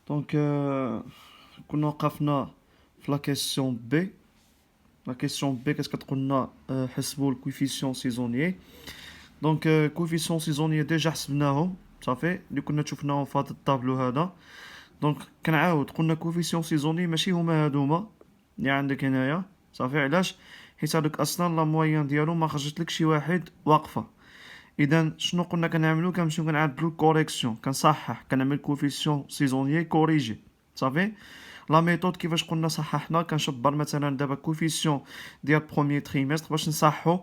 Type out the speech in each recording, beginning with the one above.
دونك كنا وقفنا في لا كيسيون بي. لا كيسيون بي كتقولنا حسبوا الكويفيسيون سيزونيي. دونك كويفيسيون سيزونيي ديجا حسبناهم صافي اللي كنا شفناهم في هذا الطابلو هذا. دونك كنعاود قلنا كوفيسيون سيزوني ماشي هما هادوما اللي عندك هنايا صافي. علاش؟ حيت هادوك اصلا لا موين ديالو ما خرجت لك شي واحد واقفه. اذا شنو قلنا كنعملو؟ كنمشيو كنعدلو الكوريكسيون، كنصحح، كنعمل كوفيسيون سيزونيي كوريجي صافي. لا ميثود كيفاش قلنا صححنا، كنشبر مثلا دابا كوفيسيون ديال بروميير تريمستر باش نصححو،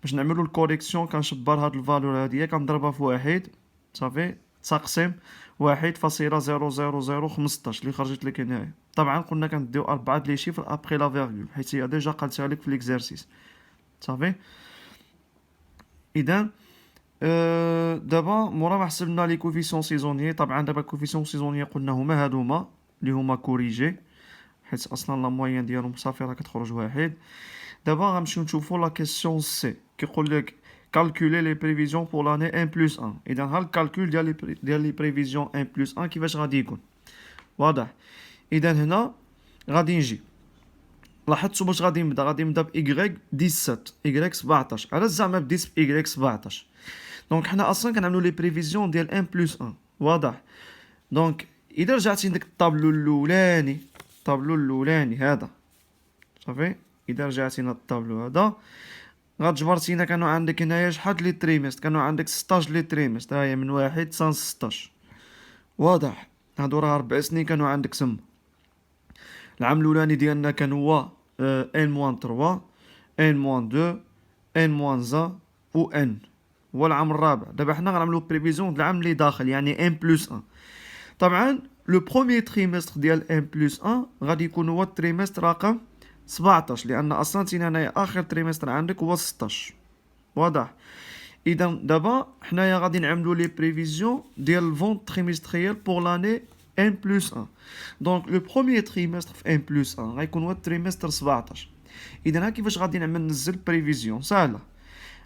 باش نعملو الكوريكسيون كنشبر هاد الفالور هادي كنضربها في واحد صافي تقسيم 1.00015 اللي خرجت لك هنايا. طبعا قلنا كنديو 4 لي شيفر ابخي لا فيرغول حيت هي ديجا قالتها لك في ليكزارسيس صافي. اذا دابا مورا ما حسبنا لي كوفيسيون سيزونيي، طبعا دابا كوفيسيون سيزونيي قلنا هما هادوما اللي هما كوريجي حيت اصلا لا موين ديالهم صافي راه كتخرج واحد. دابا غنمشيو نشوفو لا كيسيون سي كيقول لك calculer les prévisions pour l'année 1 plus 1. اذا ها الكالكول ديال لي بريفيزيون 1 plus 1 كيفاش غادي يكون واضح. اذا هنا غادي نجي لاحظتوا باش غادي نبدا ب y 17 y 17. علاش زعما بديت ب y 17؟ دونك حنا اصلا كنعملوا لي بريفيزيون ديال 1 plus 1 واضح. دونك اذا رجعتي لداك الطابلو الاولاني هذا صافي، اذا رجعتي للطابلو هذا غتجبرتينا كانوا عندك هنايا شحال لي تريمستر؟ كانوا عندك 16 لي تريمستر، هاهي من 1 حتى 16 واضح. هادو راه 4 سنين كانوا عندك تما. العام الاولاني ديالنا كان هو ان موان 3 ان موان 2 ان موان 1 و ان هو العام الرابع. دابا حنا غنعملو بريفيزيون د العام اللي داخل يعني ان بلس 1. طبعا لو بروميير تريمستر ديال ان بلس 1 غادي يكون هو التريمستر رقم 17 لان اصلا تينا هنايا اخر تريمستر عندك هو 16 واضح. اذا دابا حنايا غادي نعملو لي بريفيزيون ديال الفونت تريمستريال بور لاني ان بلس 1. دونك لو بروميير تريمستر في ان بلس 1 غيكون هو التريمستر 17. اذا ها كيفاش غادي ننزل بريفيزيون سهله.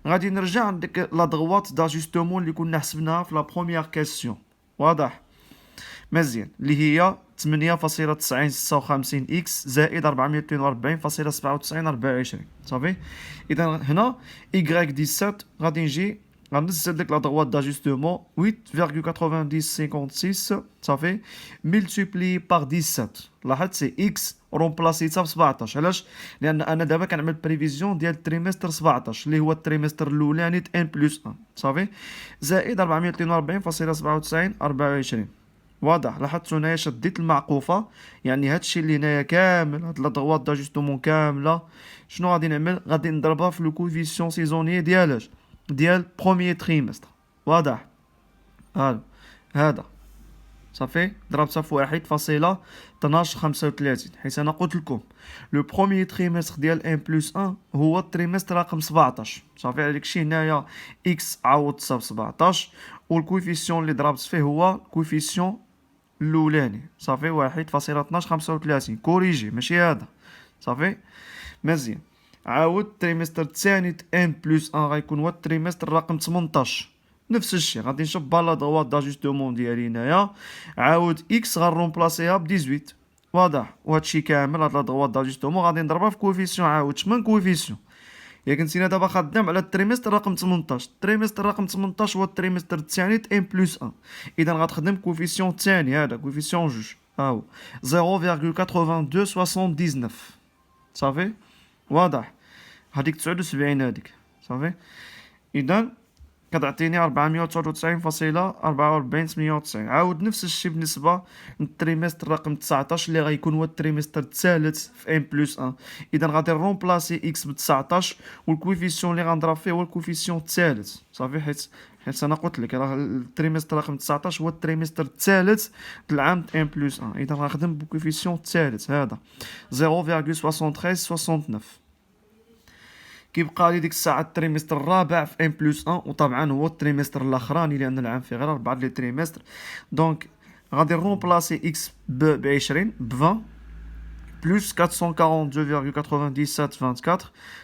غادي نرجع عندك لا دغوات داجوستومون اللي كنا حسبناها في لا بروميير كيسيون واضح مزيان، اللي هي 8.956 اكس زائد 442.97 24 صافي. اذا هنا y 17 غادي نجي غنزل لك لا دغوات داجوستومون 8.9056 صافي ملتيبلي بار 17. لاحظت سي اكس رومبلاسيتها ب 17. علاش؟ لان انا دابا كنعمل بريفيزيون ديال التريمستر 17 اللي هو التريمستر الاولاني ان بلس 1 صافي زائد 442.97 24 واضح. لاحظتوا هنايا شديت المعقوفه يعني هادشي اللي هنايا كامل هاد لا دغوات داجوستومون كامله شنو غادي نعمل؟ غادي نضربها في لو كوفيسيون سيزونيي ديالاش ديال بروميير تريمستر واضح. هذا صافي ضربتها في 1.1235 حيت انا قلت لكم لو بروميير تريمستر ديال ان بلس 1 هو التريمستر رقم 17 صافي. على داكشي هنايا اكس عوضتها ب 17 والكويفيسيون اللي ضربت فيه هو الكويفيسيون الاولاني صافي 1.1235 كوريجي ماشي هذا صافي مزيان. عاود التريمستر الثاني ان بلس 1 غيكون هو التريمستر رقم 18 نفس الشيء. غادي نشبر لا دغوات داجوستومون ديالي هنايا عاود اكس غنرومبلاسيها ب 18 واضح. وهادشي كامل هاد لا دغوات داجوستومون غادي نضربها في كوفيسيون عاود 8 كوفيسيون. ياك نسينا دابا خدام على التريمستر رقم 18. التريمستر رقم 18 هو التريمستر الثاني ان بلس 1. اذا غتخدم كوفيسيون الثاني هذا كوفيسيون جوج ها هو 0.8279 صافي واضح. هذيك 79 هذيك صافي. اذا كتعطيني 493.4498. عاود نفس الشيء بالنسبه للتريمستر رقم 19 اللي غيكون هو التريمستر الثالث في ان بلس 1. اذا غادي نرومبلاسي اكس ب 19 والكويفيسيون اللي غنضرب فيه هو الكويفيسيون الثالث صافي حيت انا قلت لك راه التريمستر رقم 19 هو التريمستر الثالث العام ان بلس 1. اذا غنخدم بالكويفيسيون الثالث هذا 0.7369. كيبقى لي ديك الساعه التريمستر الرابع في ان بلس 1 وطبعا هو التريمستر الاخراني لان العام فيه غير 4 لي تريمستر. دونك غادي نرومبلاسي اكس ب 20 ب 20 بلس 442.97 24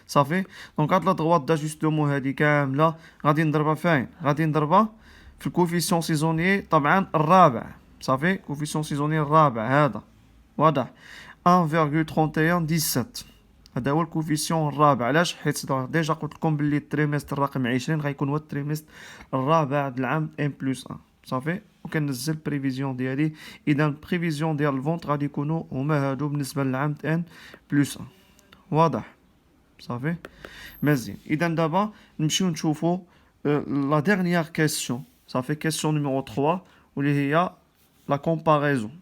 صافي. دونك هاد لا دغوات داجوستومون هادي كامله غادي نضربها فين؟ غادي نضربها في الكوفيسيون سيزونيي طبعا الرابع صافي كوفيسيون سيزوني الرابع هذا واضح 1.3117 هذا هو الكوفيسيون الرابع. علاش؟ حيت ديجا قلت لكم باللي التريمستر رقم 20 غيكون هو التريمستر الرابع د العام ان بلس 1 صافي. وكنزل بريفيزيون ديالي، اذا بريفيزيون ديال الفونت غادي يكونوا هما هادو بالنسبه للعام ان بلس 1 واضح صافي مزيان. اذا دابا نمشيو نشوفوا لا ديرنيير كيسيون صافي كيسيون نيميرو 3 واللي هي لا كومباريزون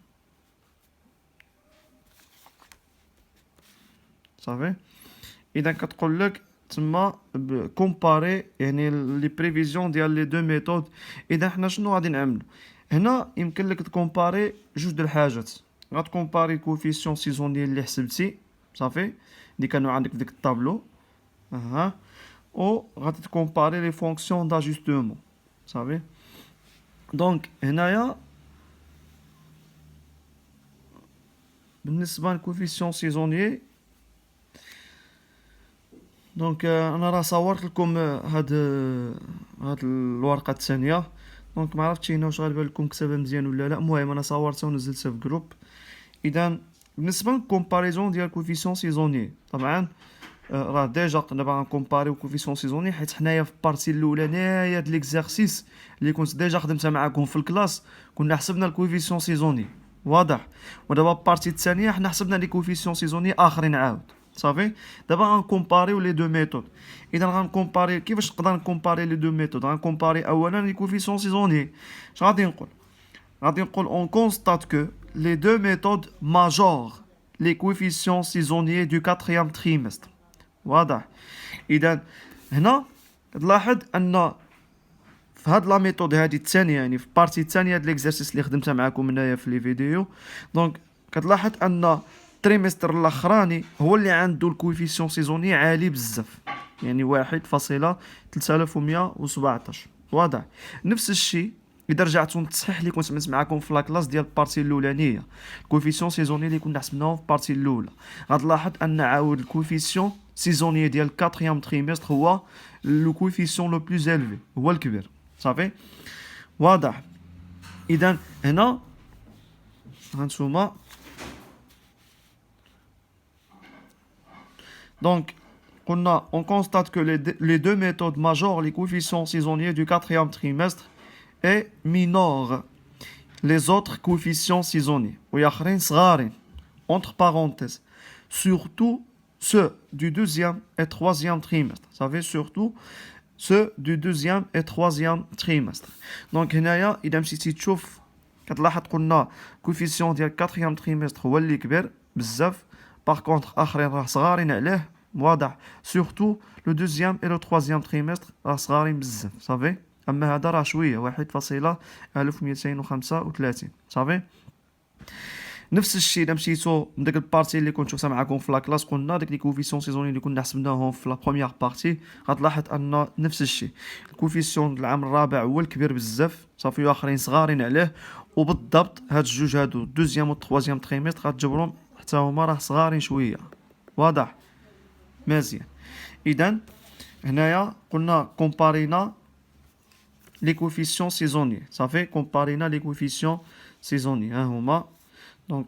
صافي. اذا كتقول لك تما كومباري يعني لي بريفيزيون ديال لي دو ميثود. اذا حنا شنو غادي نعملو هنا؟ يمكن لك تكومباري جوج د الحاجات. غتكومباري كوفيسيون سيزونيي اللي حسبتي صافي اللي كانوا عندك في ديك الطابلو او غادي تكومباري لي فونكسيون داجوستمون صافي. دونك هنايا بالنسبه للكوفيسيون سيزونيي دونك انا راه صورت لكم هاد الورقه الثانيه. دونك ما عرفتش هنا واش غالبا لكم كتابه مزيان ولا لا. المهم انا صورتها ونزلتها في جروب. اذا بالنسبه للكومباريزون ديال كوفيسيون سيزونيي طبعا راه ديجا دابا غنكومباريو كوفيسيون سيزوني حيت حنايا في البارتي الاولانيه د ليكزارسيس اللي كنت ديجا خدمتها معاكم في الكلاس كنا حسبنا الكوفيسيون سيزوني واضح. ودابا البارتي الثانيه حنا حسبنا لي كوفيسيون سيزوني اخرين عاود صافي. دابا غنكومباريو لي دو ميثود. اذا غنكومباري كيفاش نقدر نكومباري لي دو ميثود؟ غنكومباري اولا لي كوفيسيون سيزوني. اش غادي نقول؟ غادي نقول اون كونستات كو لي دو ميثود ماجور لي كوفيسيون سيزونيي دو 4e تريمستر واضح. اذا هنا تلاحظ ان في هاد لا ميثود هادي الثانيه يعني في البارتي الثانيه د ليكزارسيس اللي خدمتها معكم هنايا في لي فيديو دونك كتلاحظ ان التريمستر الاخراني هو اللي عنده الكوفيسيون سيزوني عالي بزاف يعني 1.3117 واضح. نفس الشيء اذا رجعتوا للتصحيح اللي كنت عملت معكم في لاكلاس ديال البارتي الاولانيه الكوفيسيون سيزوني اللي كنا حسبناهم في البارتي الاولى غتلاحظ ان عاود الكوفيسيون سيزوني ديال 4e تريمستر هو لو كوفيسيون لو بلوز الفي هو الكبير صافي واضح. اذا هنا هانتوما دونك قلنا on constate que les deux méthodes majorent les coefficients saisonniers du 4e trimestre et minorent les autres coefficients saisonniers وياخرين صغارين entre parenthèses surtout ceux du 2e et 3e trimestre. Ça fait surtout ceux du 2e et 3e trimestre. Donc هنايا اذا مشيتي تشوف كتلاحظ قلنا كوفيسيون ديال 4e trimestre هو اللي كبير بزاف باغ كونطخ اخرين راه صغارين عليه واضح. سورتو لو دوزيام اي لو تروازيام تريمستر راه صغارين بزاف صافي. اما هذا راه شويه 1.1235 صافي. نفس الشيء اذا مشيتو لديك البارتي اللي كنت شفتها معكم في لاكلاس قلنا ديك لي كوفيسيون سيزوني اللي كنا حسبناهم في لا بروميير بارتي غتلاحظ ان نفس الشيء الكوفيسيون العام الرابع هو الكبير بزاف صافي واخرين صغارين عليه. وبالضبط هاد الجوج هادو الدوزيام والتروازيام تريمستر غتجبرهم حتى هما راه صغارين شويه واضح مزيان. اذا هنايا قلنا كومبارينا لي كوفيسيون سيزوني صافي كومبارينا لي كوفيسيون سيزوني ها هما. Donc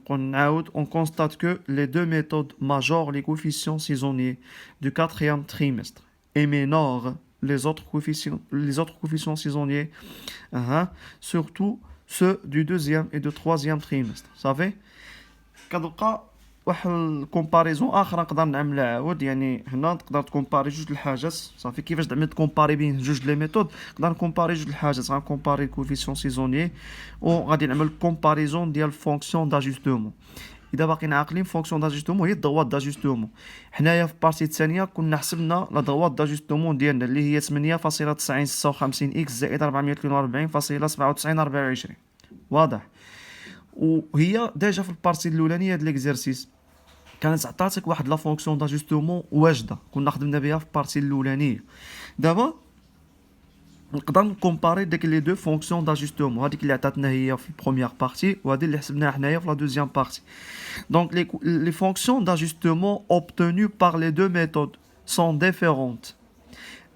on constate que les deux méthodes majorent les coefficients saisonniers du 4e trimestre et minorent les autres coefficients saisonniers surtout ceux du 2e et du 3e trimestre. صافي كتبقى واحد الكومباريزون اخر نقدر نعملها عاود. يعني هنا تقدر تكومباري جوج الحاجات صافي. كيفاش تعمل تكومباري بين جوج لي ميثود؟ نقدر نكومباري جوج الحاجات. غنكومباري الكوفيسيون سيزونيي وغادي نعمل كومباريزون ديال فونكسيون داجوستومون. اذا باقيين عاقلين فونكسيون داجوستومون هي الدروات داجوستومون. حنايا في البارتي الثانيه كنا حسبنا لا دروات داجوستومون ديالنا اللي هي 8.956 اكس زائد 442.9724 واضح. وهي ديجا في البارتي الاولانيه د ليكزارسيس كانت عطاتك واحد لا فونكسيون داجوستومون واجده كنا خدمنا بها في البارتي الاولانيه. دابا نقدر نكومباري ديك لي دو فونكسيون داجوستومون هذيك اللي عطاتنا هي في البروميير بارتي وهذه اللي حسبناها حنايا في لا دوزيام بارتي. دونك لي فونكسيون داجوستومون obtenues par les deux méthodes sont différentes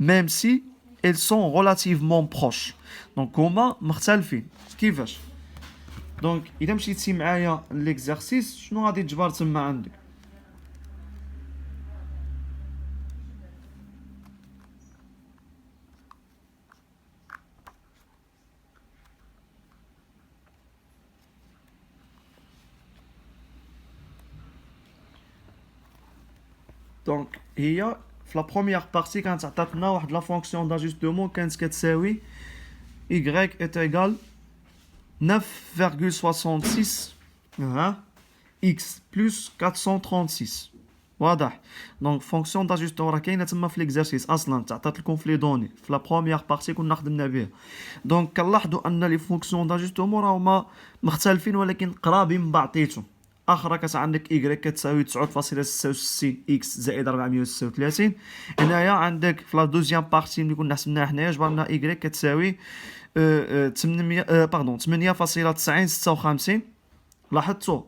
même si elles sont relativement proches. دونك هما مختلفين. كيفاش؟ دونك اذا مشيتي معايا ليكزارسيس شنو غادي تجبر تما عندك؟ دونك هي في لا بروميير بارتي كانت عطاتنا واحد لا فونكسيون داجوستومون كانت كتساوي y est égal 9,66 x plus 436. واضح. دونك فونكسيون داجوستمون راه كاينه تما في ليكزارسيس اصلا تعطات لكم في لي دوني في لا بروميير بارتي كنا خدمنا بها. دونك كنلاحظوا ان لي فونكسيون داجوستمون راهما مختلفين ولكن قرابين من بعضياتهم. اخرى عندك y كتساوي 9.66 x زائد 436. هنايا عندك في لا دوزيام بارتي ملي كنا حسبناها حنايا جبرنا y كتساوي 800 لاحظتوا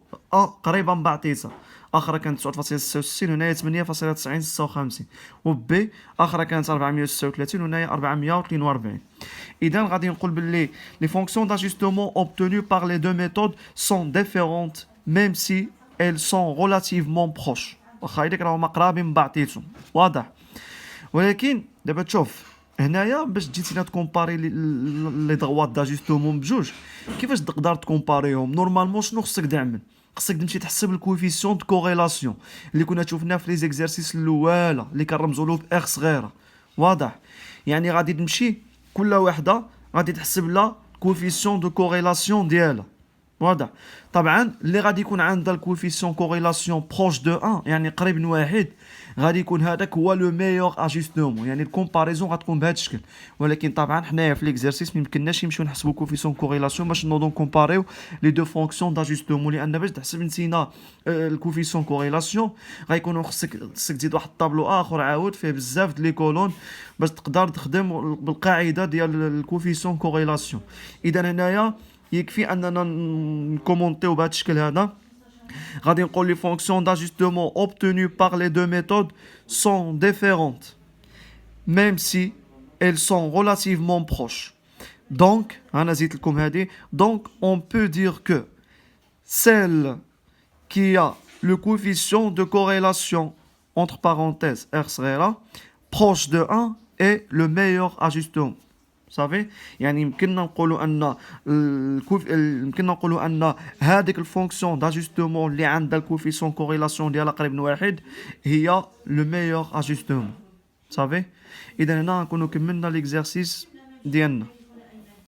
قريبه من بعضياتها. اخرى كانت 9.66 وهنايا 8.956 وبي اخرى كانت 436 وهنايا 442. اذا غادي نقول باللي لي فونكسيون داجوستمون obtenues par les deux méthodes sont différentes même si elles sont relativement proches. واخا هذيك راهما قرابين من بعضياتهم. واضح. ولكن دابا تشوف هنايا باش تجي تكومباري لي دغوات داجوستومون بجوج كيفاش تقدر تكومباريهم؟ نورمالمون شنو خصك تعمل؟ خصك تمشي تحسب الكوفيسيون دو كوريلاسيون اللي كنا شفناه في لي زيكزارسيس الاولى اللي كنرمزوا له ب صغيره. واضح. يعني غادي تمشي كل وحده غادي تحسب لها كوفيسيون دو كوريلاسيون ديالها. واضح. طبعا اللي غادي يكون عندها الكوفيسيون كوريلاسيون بروش دو 1 يعني قريب من واحد غادي يكون هذاك هو لو ميور اجوستمون، يعني الكومباريزون غتكون بهذا الشكل. ولكن طبعا حنايا في ليكزارسيس ما يمكنناش نمشيو نحسبوا كوفيسيون كوريلاسيون باش نوضو كومباريو لي دو فونكسيون داجوستمون، لان باش تحسب نتينا الكوفيسيون كوريلاسيون غيكونوا خصك تزيد واحد الطابلو اخر عاود فيه بزاف د لي كولون باش تقدر تخدم بالقاعده ديال الكوفيسيون كوريلاسيون. اذا هنايا يكفي اننا نكومونتيو بهذا الشكل هذا. غادي نقول لي fonctions d'ajustement obtenues par les deux méthodes sont différentes même si elles sont relativement proches. Donc انا زيدت لكم هذه. Donc on peut dire que celle qui a le coefficient de corrélation entre parenthèses R صغيرة proche de 1 est le meilleur ajustement. صافي. يعني يمكننا نقولوا ان هذيك الفونكسيون داجوستمون اللي عندها الكوفيسيون كوريلاسيون ديالها قريب من واحد هي لو ميور اجوستمون. صافي. اذا هنا نكونوا كملنا ليكزارسيس ديالنا.